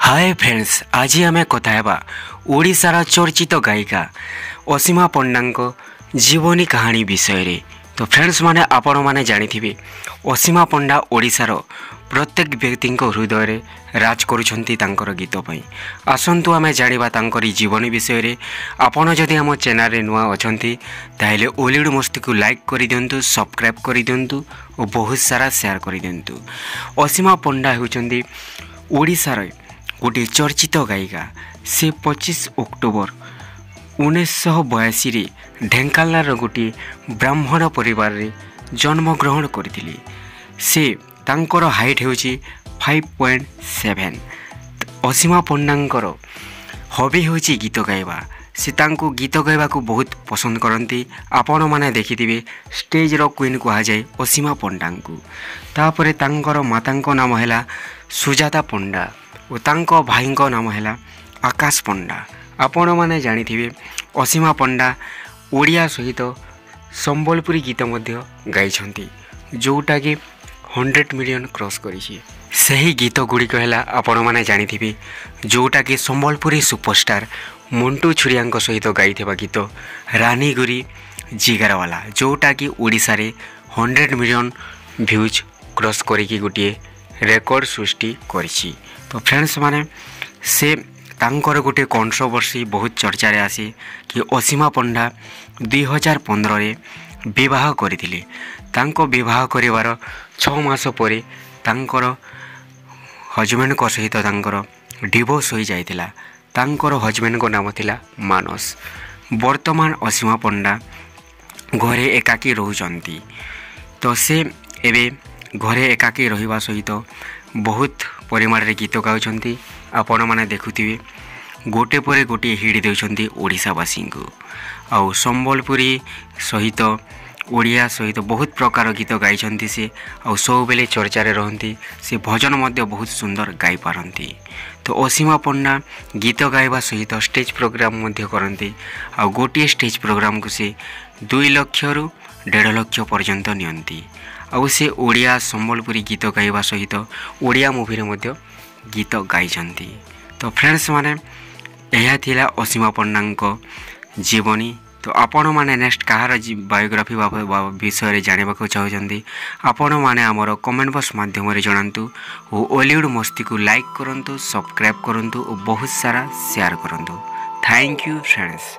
Hi friends, आज आम कथा हेबा ओडिशार चर्चित गायिका असीमा पंडा जीवनी कहानी विषय रे। तो फ्रेंड्स माने आपण माने जानिथिबे असीमा पंडा ओडिशार प्रत्येक व्यक्ति हृदय रे राज करुछंती तांकर गीत पई। आसंतु आमे जानिबा तांकरी जीवनी विषय रे। आपण जदि हम चैनल रे नुआ अछंती ताहेले ओलीवुड मस्ती को लाइक करि दियंतु, सब्सक्राइब करि दियंतु और बहुत सारा शेयर करि दियंतु। असीमा पंडा हेउचंती ओडिशार गोटे चर्चित गायिका। से 25 अक्टोबर 1982 ढेंकानाल गोटे ब्राह्मण परिवार रे जन्म ग्रहण करथिले। से तांकर हाइट हेउची 5.7। असीमा पंडांकर हॉबी हेउची गीत गाइबा। से तांको गीत गाइबा को बहुत पसंद करती। आपण माने देखिथिबे स्टेज रो क्वीन कहा जाए असीमा पंडा को। तापरे तांकर मातांको नाम हैला सुजाता पंडा और तांको भाईंको नाम हैला आकाश पंडा। आपण माने जानिथिबे असीमा पंडा ओडिया सहित संबलपुरी गीत मध्य गाइछंती, जोटा कि 100 मिलियन क्रॉस करिछि। सही गीत गुड़िक है आपण मैंने जानिथिबे जोटा कि संबलपुरी सुपरस्टार मंटू छुरिया सहित गाइथिबा गीत रानी गुरी जिगरवाला, जोटा कि ओडिशा रे 100 मिलियन व्यूज क्रॉस करिकी गोटे रेकर्ड सृष्टि करिछि। तो फ्रेंड्स माने से तांकर गोटे कंट्रोवर्सी बहुत चर्चा रे आसी कि असीमा पंडा 2015 रे विवाह करथिले। तांको विवाह करिवार 6 मास परे तांकर हजबैंड को सहित तांकर डिवोर्स हो जाइतिला। तांकर हजबैंड को नाम थिला मानस। वर्तमान असीमा पंडा घरे एकाकी रहउचंती। तो से एबे घरे एकाकी रहिबा सहित बहुत परिमाण रे गीत गाउचंती। आपण माने देखुथिबे गोटे परे गोटे हिट देउचंती ओडिशावासी को। आउ संबलपुरी सहित ओडिया सहित बहुत प्रकार गीत गाइछंती से। आउ सब बेले चर्चा रे रहंती। से भजन मध्य बहुत सुंदर गाई पारंती। तो असीमा पंडा गीत गाइबा सहित स्टेज प्रोग्राम मध्य करंती। आउ गोटे स्टेज प्रोग्राम को से 2 लाख रु 1.5 लाख पर्यंत नियंती। आउ से ओडिया संबलपुरी गीत गाइबा सहित ओडिया मूवी रे मध्य गीत गाइछंती। तो फ्रेंड्स माने यह थिला असीमा पंडा जीवनी। तो आपण माने नेक्स्ट कहार बायोग्राफी विषय रे जानिबा को चाहउछंती आपण माने हमर कमेंट बॉक्स माध्यम रे जणांतु। ओ ओलीवुड मस्ती को लाइक करंतु, सब्सक्राइब करंतु और बहुत सारा शेयर करंतु। Thank you friends.